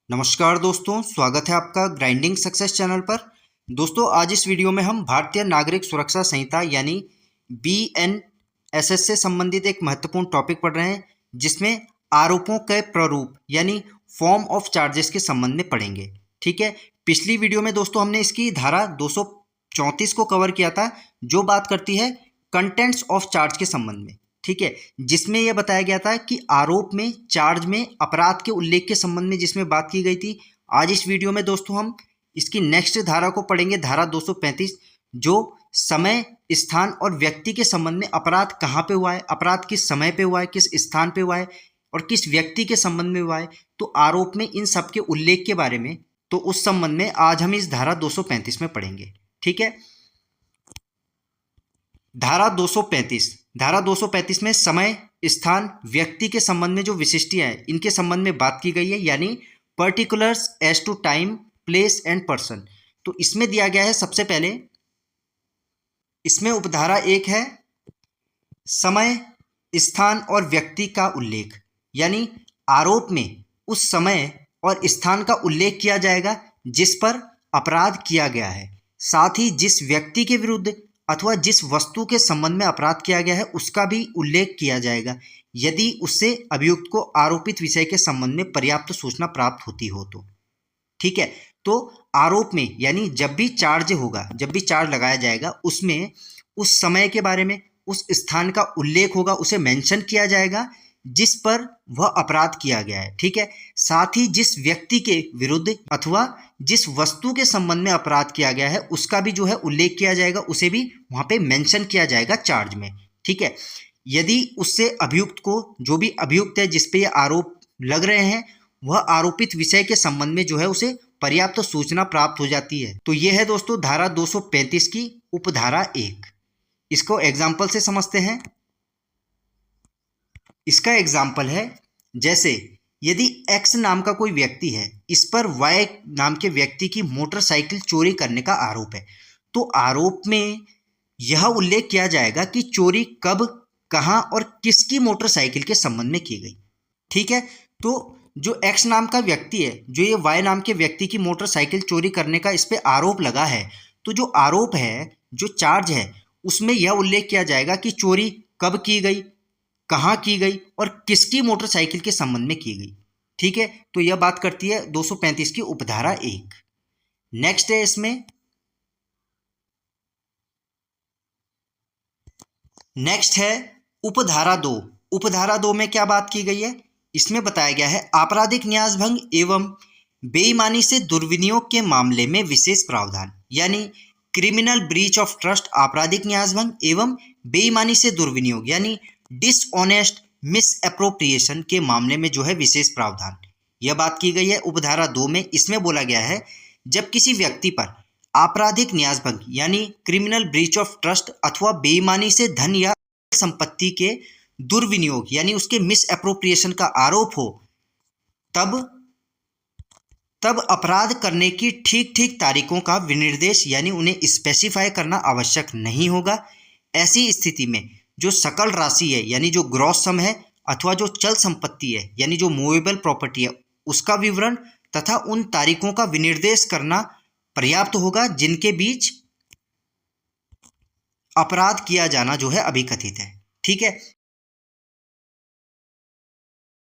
नमस्कार दोस्तों, स्वागत है आपका ग्राइंडिंग सक्सेस चैनल पर। दोस्तों, आज इस वीडियो में हम भारतीय नागरिक सुरक्षा संहिता यानी BNSS से संबंधित एक महत्वपूर्ण टॉपिक पढ़ रहे हैं, जिसमें आरोपों के प्रारूप यानी फॉर्म ऑफ चार्जेस के संबंध में पढ़ेंगे। ठीक है। पिछली वीडियो में दोस्तों हमने इसकी धारा 234 को कवर किया था, जो बात करती है कंटेंट्स ऑफ चार्ज के संबंध में। ठीक है, जिसमें यह बताया गया था कि आरोप में, चार्ज में अपराध के उल्लेख के संबंध में जिसमें बात की गई थी। आज इस वीडियो में दोस्तों हम इसकी नेक्स्ट धारा को पढ़ेंगे, धारा 235, जो समय, स्थान और व्यक्ति के संबंध में अपराध कहाँ पे हुआ है, अपराध किस समय पे हुआ है, किस स्थान पे हुआ है और किस व्यक्ति के संबंध में हुआ है, तो आरोप में इन सब के उल्लेख के बारे में, तो उस संबंध में आज हम इस धारा 235 में पढ़ेंगे। ठीक है। धारा 235 में समय, स्थान, व्यक्ति के संबंध में जो विशिष्टियां हैं, इनके संबंध में बात की गई है, यानी particulars as to time, place and person. तो इसमें दिया गया है, सबसे पहले इसमें उपधारा 1 है समय, स्थान और व्यक्ति का उल्लेख, यानी आरोप में उस समय और स्थान का उल्लेख किया जाएगा जिस पर अपराध किया गया है, साथ ही जिस व्यक्ति के विरुद्ध अथवा जिस वस्तु के संबंध में अपराध किया गया है उसका भी उल्लेख किया जाएगा, यदि उससे अभियुक्त को आरोपित विषय के संबंध में पर्याप्त सूचना प्राप्त होती हो तो। ठीक है। तो आरोप में यानी जब भी चार्ज होगा, जब भी चार्ज लगाया जाएगा, उसमें उस समय के बारे में, उस स्थान का उल्लेख होगा, उसे मेंशन किया जाएगा जिस पर वह अपराध किया गया है। ठीक है। साथ ही जिस व्यक्ति के विरुद्ध अथवा जिस वस्तु के संबंध में अपराध किया गया है उसका भी जो है उल्लेख किया जाएगा, उसे भी वहां पे मेंशन किया जाएगा चार्ज में। ठीक है। यदि उससे अभियुक्त को, जो भी अभियुक्त है जिस पे ये आरोप लग रहे हैं, वह आरोपित विषय के संबंध में जो है उसे पर्याप्त सूचना प्राप्त हो जाती है। तो यह है दोस्तों धारा 235 की उपधारा 1। इसको एग्जाम्पल से समझते हैं। इसका एग्जाम्पल है, जैसे यदि X नाम का कोई व्यक्ति है, इस पर Y नाम के व्यक्ति की मोटरसाइकिल चोरी करने का आरोप है, तो आरोप में यह उल्लेख किया जाएगा कि चोरी कब, कहां और किसकी मोटरसाइकिल के संबंध में की गई। ठीक है। तो जो X नाम का व्यक्ति है, जो ये Y नाम के व्यक्ति की मोटरसाइकिल चोरी करने का इस पे आरोप लगा है, तो जो आरोप है, जो चार्ज है, उसमें यह उल्लेख किया जाएगा कि चोरी कब की गई, कहाँ की गई और किसकी मोटरसाइकिल के संबंध में की गई। ठीक है। तो यह बात करती है 235 की उपधारा 1। नेक्स्ट है, इसमें नेक्स्ट है उपधारा 2। उपधारा 2 में क्या बात की गई है, इसमें बताया गया है आपराधिक न्यास भंग एवं बेईमानी से दुर्विनियोग के मामले में विशेष प्रावधान, यानी क्रिमिनल ब्रीच ऑफ ट्रस्ट, आपराधिक न्यास भंग एवं बेईमानी से दुर्विनियोग यानी डिसऑनेस्ट मिस एप्रोप्रिएशन के मामले में जो है विशेष प्रावधान, यह बात की गई है उपधारा 2 में। इसमें बोला गया है, जब किसी व्यक्ति पर आपराधिक न्यासभंग यानी क्रिमिनल ब्रीच ऑफ ट्रस्ट अथवा बेईमानी से धन या संपत्ति के दुर्विनियोग यानी उसके मिस एप्रोप्रिएशन का आरोप हो, तब अपराध करने की ठीक ठीक तारीखों का विनिर्देश यानी उन्हें स्पेसिफाई करना आवश्यक नहीं होगा। ऐसी स्थिति में जो सकल राशि है यानी जो ग्रॉस सम है, अथवा जो चल संपत्ति है यानी जो मूवेबल प्रॉपर्टी है, उसका विवरण तथा उन तारीखों का विनिर्देश करना पर्याप्त होगा जिनके बीच अपराध किया जाना जो है अभिकथित है। ठीक है।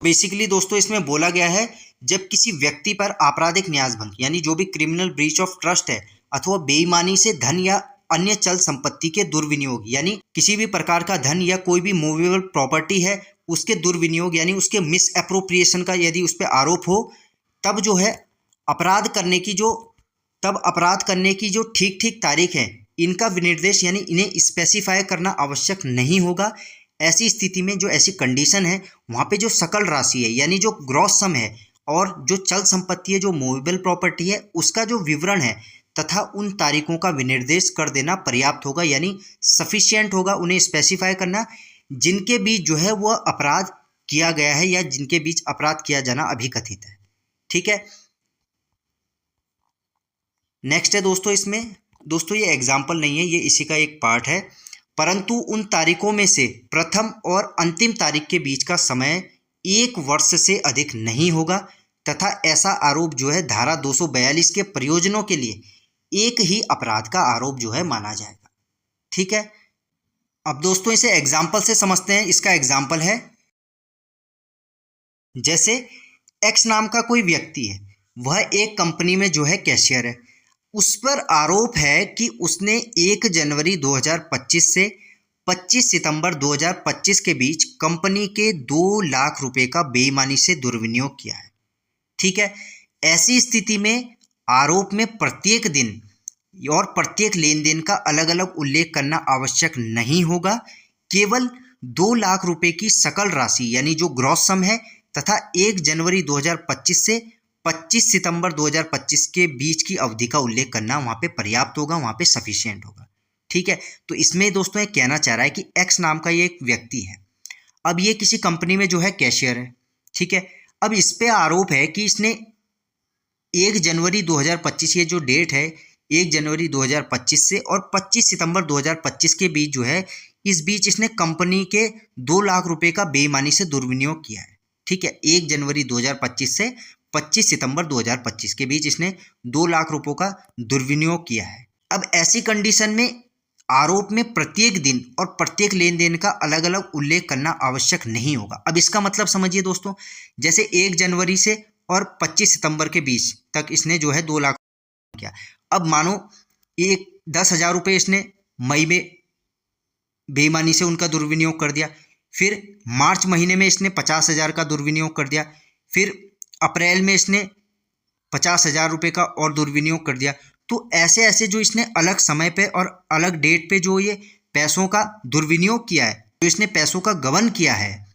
बेसिकली दोस्तों इसमें बोला गया है, जब किसी व्यक्ति पर आपराधिक न्यासभंग यानी जो भी क्रिमिनल ब्रीच ऑफ ट्रस्ट है अथवा बेईमानी से धन या अन्य चल संपत्ति के दुर्विनियोग यानी किसी भी प्रकार का धन या कोई भी मूवेबल प्रॉपर्टी है उसके दुर्विनियोग यानी उसके मिस एप्रोप्रिएशन का यदि उस पर आरोप हो, तब जो है अपराध करने की जो ठीक ठीक तारीख है, इनका विनिर्देश यानी इन्हें स्पेसिफाई करना आवश्यक नहीं होगा। ऐसी स्थिति में जो ऐसी कंडीशन है, वहाँ पे जो सकल राशि है यानी जो ग्रॉस सम है और जो चल संपत्ति है, जो मूवेबल प्रॉपर्टी है, उसका जो विवरण है तथा उन तारीखों का विनिर्देश कर देना पर्याप्त होगा, यानी सफिशिएंट होगा उन्हें स्पेसिफाई करना जिनके बीच जो है वह अपराध किया गया है या जिनके बीच अपराध किया जाना अभिकथित है। ठीक है। नेक्स्ट है दोस्तों, इसमें दोस्तों ये एग्जाम्पल नहीं है, ये इसी का एक पार्ट है, परंतु उन तारीखों में से प्रथम और अंतिम तारीख के बीच का समय 1 वर्ष से अधिक नहीं होगा तथा ऐसा आरोप जो है धारा 242 के प्रयोजनों के लिए एक ही अपराध का आरोप जो है माना जाएगा। ठीक है, अब दोस्तों इसे एग्जाम्पल से समझते हैं। इसका एग्जाम्पल है, जैसे एक्स नाम का कोई व्यक्ति है, वह एक कंपनी में जो है कैशियर है। उस पर आरोप है कि उसने 1 जनवरी 2025 से 25 सितंबर 2025 के बीच कंपनी के 2 लाख रुपए का बेईमानी से दुर्विनियोग किया है। ठीक है, ऐसी स्थिति में आरोप में प्रत्येक दिन और प्रत्येक लेन देन का अलग अलग उल्लेख करना आवश्यक नहीं होगा। केवल 2 लाख रुपए की सकल राशि यानी जो ग्रॉस सम है तथा 1 जनवरी 2025 से 25 सितंबर 2025 के बीच की अवधि का उल्लेख करना वहाँ पे पर्याप्त होगा, वहाँ पे सफिशिएंट होगा। ठीक है, तो इसमें दोस्तों ये कहना चाह रहा है कि एक्स नाम का ये एक व्यक्ति है। अब ये किसी कंपनी में जो है कैशियर है। ठीक है, अब इस पे आरोप है कि इसने 1 जनवरी 2025 ये जो डेट है 1 जनवरी 2025 से और 25 सितंबर 2025 के बीच जो है, इस बीच इसने कंपनी के 2 लाख रुपए का बेईमानी से दुर्विनियोग किया है। ठीक है, 1 जनवरी 2025 से 25 सितंबर 2025 के बीच इसने 2 लाख रुपयों का दुर्विनियोग किया है। अब ऐसी कंडीशन में आरोप में प्रत्येक दिन और प्रत्येक लेन देन का अलग अलग उल्लेख करना आवश्यक नहीं होगा। अब इसका मतलब समझिए दोस्तों, जैसे 1 जनवरी से और 25 सितंबर के बीच तक इसने जो है 2 लाख किया। अब मानो 10,000 रुपये इसने मई में बेईमानी से उनका दुर्विनियोग कर दिया, फिर मार्च महीने में इसने 50,000 का दुर्विनियोग कर दिया, फिर अप्रैल में इसने 50,000 रुपये का और दुर्विनियोग कर दिया। तो ऐसे ऐसे जो इसने अलग समय पे और अलग डेट पे जो ये पैसों का दुर्विनियोग किया है, जो इसने पैसों का गबन किया है,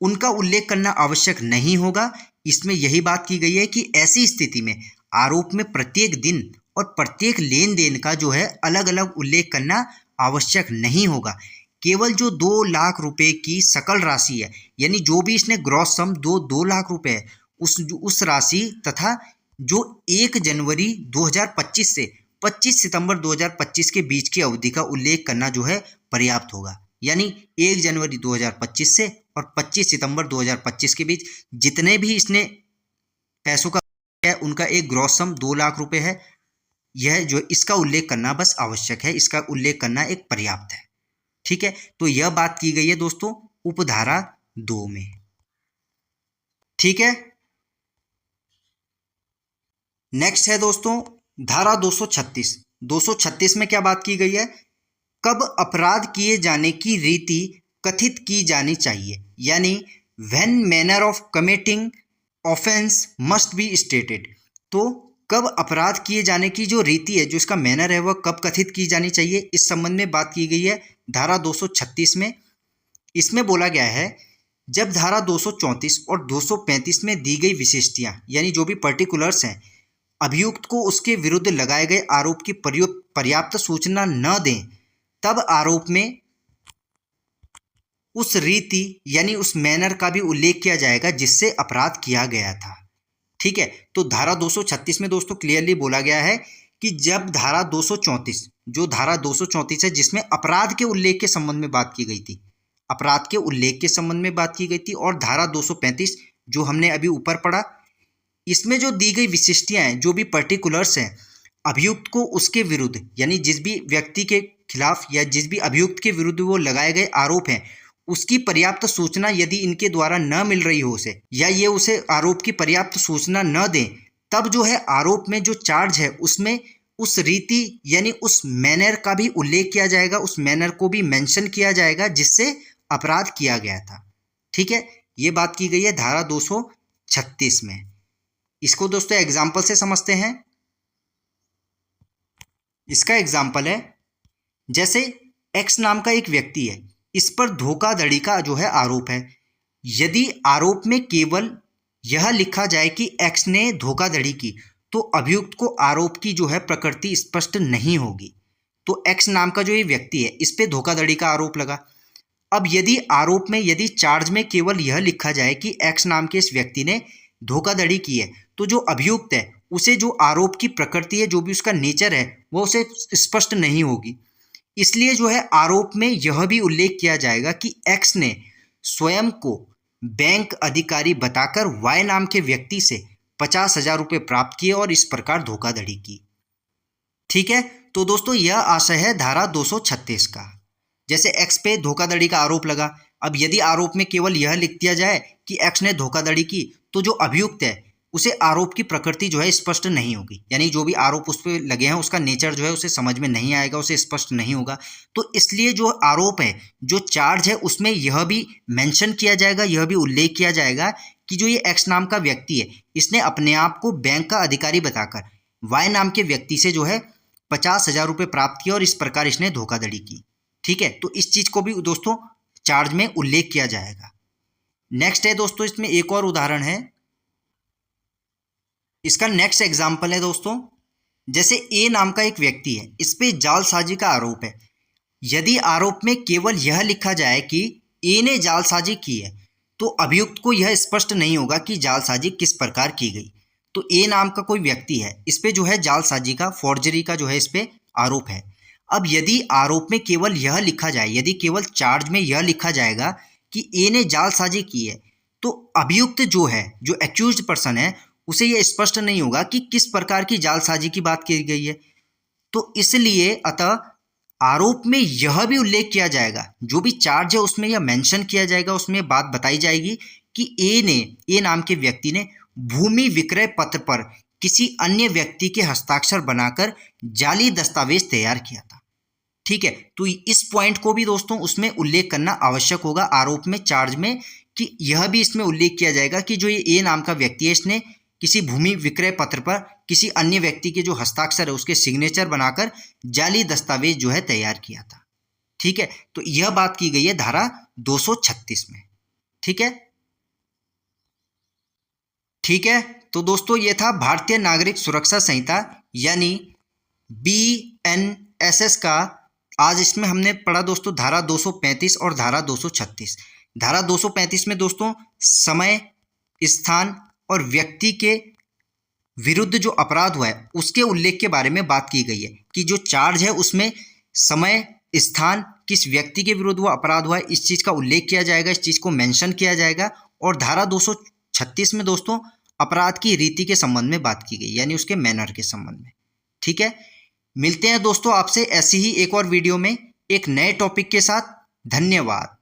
उनका उल्लेख करना आवश्यक नहीं होगा। इसमें यही बात की गई है कि ऐसी स्थिति में आरोप में प्रत्येक दिन और प्रत्येक लेन देन का जो है अलग अलग उल्लेख करना आवश्यक नहीं होगा। केवल जो 2 लाख रुपए की सकल राशि है, यानी जो भी इसने ग्रॉस सम 2 लाख रुपए है, उस राशि तथा जो 1 जनवरी 2025 से 25 सितंबर 2025 के बीच की अवधि का उल्लेख करना जो है पर्याप्त होगा। यानी 1 जनवरी 2025 से और 25 सितंबर 2025 के बीच जितने भी इसने पैसों का है, उनका एक ग्रॉस सम 2 लाख रुपए है। यह जो इसका उल्लेख करना बस आवश्यक है, इसका उल्लेख करना एक पर्याप्त है। ठीक है, तो यह बात की गई है दोस्तों उपधारा 2 में। ठीक है, नेक्स्ट है दोस्तों धारा 236। 236 में क्या बात की गई है, कब अपराध किए जाने की रीति कथित की जानी चाहिए, यानी when manner of committing offence must be stated. तो कब अपराध किए जाने की जो रीति है, जो इसका मैनर है, वह कब कथित की जानी चाहिए, इस संबंध में बात की गई है धारा 236 में। इसमें बोला गया है जब धारा 234 और 235 में दी गई विशिष्टियां यानी जो भी पर्टिकुलर्स हैं, अभियुक्त को उसके विरुद्ध लगाए गए आरोप की पर्याप्त सूचना न दें, तब आरोप में उस रीति यानी उस मैनर का भी उल्लेख किया जाएगा जिससे अपराध किया गया था। ठीक है, तो धारा 236 में दोस्तों क्लियरली बोला गया है कि जब धारा 234, जो धारा 234 है जिसमें अपराध के उल्लेख के संबंध में बात की गई थी, अपराध के उल्लेख के संबंध में बात की गई थी, और धारा 235 जो हमने अभी ऊपर पढ़ा, इसमें जो दी गई विशिष्टियां हैं, जो भी पर्टिकुलर्स हैं, अभियुक्त को उसके विरुद्ध यानी जिस भी व्यक्ति के खिलाफ या जिस भी अभियुक्त के विरुद्ध वो लगाए गए आरोप हैं, उसकी पर्याप्त सूचना यदि इनके द्वारा न मिल रही हो उसे, या ये उसे आरोप की पर्याप्त सूचना न दें, तब जो है आरोप में जो चार्ज है उसमें उस रीति यानी उस मैनर का भी उल्लेख किया जाएगा, उस मैनर को भी मेंशन किया जाएगा जिससे अपराध किया गया था। ठीक है, ये बात की गई है धारा 236 में। इसको दोस्तों एग्जाम्पल से समझते हैं। इसका एग्जाम्पल है, जैसे एक्स नाम का एक व्यक्ति है, इस पर धोखाधड़ी का जो है आरोप है। यदि आरोप में केवल यह लिखा जाए कि एक्स ने धोखाधड़ी की, तो अभियुक्त को आरोप की जो है प्रकृति स्पष्ट नहीं होगी। तो एक्स नाम का जो ये व्यक्ति है, इस पे धोखाधड़ी का आरोप लगा। अब यदि आरोप में यदि चार्ज में केवल यह लिखा जाए कि एक्स नाम के इस व्यक्ति ने धोखाधड़ी की है, तो जो अभियुक्त है उसे जो आरोप की प्रकृति है, जो भी उसका नेचर है, वह उसे स्पष्ट नहीं होगी। इसलिए जो है आरोप में यह भी उल्लेख किया जाएगा कि एक्स ने स्वयं को बैंक अधिकारी बताकर वाई नाम के व्यक्ति से 50,000 रुपये प्राप्त किए और इस प्रकार धोखाधड़ी की। ठीक है, तो दोस्तों यह आशय है धारा 236 का। जैसे एक्स पे धोखाधड़ी का आरोप लगा, अब यदि आरोप में केवल यह लिख दिया जाए कि एक्स ने धोखाधड़ी की, तो जो अभियुक्त है उसे आरोप की प्रकृति जो है स्पष्ट नहीं होगी, यानी जो भी आरोप उस पर लगे हैं उसका नेचर जो है उसे समझ में नहीं आएगा, उसे स्पष्ट नहीं होगा। तो इसलिए जो आरोप है, जो चार्ज है, उसमें यह भी मेंशन किया जाएगा, यह भी उल्लेख किया जाएगा कि जो ये एक्स नाम का व्यक्ति है, इसने अपने आप को बैंक का अधिकारी बताकर वाई नाम के व्यक्ति से जो है 50,000 रुपये प्राप्त किया और इस प्रकार इसने धोखाधड़ी की। ठीक है, तो इस चीज को भी दोस्तों चार्ज में उल्लेख किया जाएगा। नेक्स्ट है दोस्तों, इसमें एक और उदाहरण है, इसका नेक्स्ट एग्जाम्पल है दोस्तों, जैसे ए नाम का एक व्यक्ति है, इस पे जालसाजी का आरोप है। यदि आरोप में केवल यह लिखा जाए कि ए ने जालसाजी की है, तो अभियुक्त को यह स्पष्ट नहीं होगा कि जालसाजी किस प्रकार की गई। तो ए नाम का कोई व्यक्ति है, इस पे जो है जालसाजी का, फोर्जरी का जो है इस पे आरोप है। अब यदि आरोप में केवल यह लिखा जाए, यदि केवल चार्ज में यह लिखा जाएगा कि ए ने जालसाजी की है, तो अभियुक्त जो है, जो एक्यूज्ड पर्सन है, उसे यह स्पष्ट नहीं होगा कि किस प्रकार की जालसाजी की बात की गई है। तो इसलिए अतः आरोप में यह भी उल्लेख किया जाएगा, जो भी चार्ज है उसमें यह मेंशन किया जाएगा, उसमें बात बताई जाएगी कि ए नाम के व्यक्ति ने भूमि विक्रय पत्र पर किसी अन्य व्यक्ति के हस्ताक्षर बनाकर जाली दस्तावेज तैयार किया था। ठीक है, तो इस पॉइंट को भी दोस्तों उसमें उल्लेख करना आवश्यक होगा आरोप में, चार्ज में, कि यह भी इसमें उल्लेख किया जाएगा कि जो ये ए नाम का व्यक्ति है, इसने किसी भूमि विक्रय पत्र पर किसी अन्य व्यक्ति के जो हस्ताक्षर है उसके सिग्नेचर बनाकर जाली दस्तावेज जो है तैयार किया था। ठीक है, तो यह बात की गई है धारा 236 में। ठीक है, ठीक है, तो दोस्तों ये था भारतीय नागरिक सुरक्षा संहिता यानी BNSS का। आज इसमें हमने पढ़ा दोस्तों धारा 235 और धारा 236। धारा 235 में दोस्तों समय, स्थान और व्यक्ति के विरुद्ध जो अपराध हुआ है उसके उल्लेख के बारे में बात की गई है कि जो चार्ज है उसमें समय, स्थान, किस व्यक्ति के विरुद्ध वो अपराध हुआ है, इस चीज़ का उल्लेख किया जाएगा, इस चीज़ को मेंशन किया जाएगा। और धारा 236 में दोस्तों अपराध की रीति के संबंध में बात की गई, यानी उसके मैनर के संबंध में। ठीक है, मिलते हैं दोस्तों आपसे ऐसी ही एक और वीडियो में एक नए टॉपिक के साथ। धन्यवाद।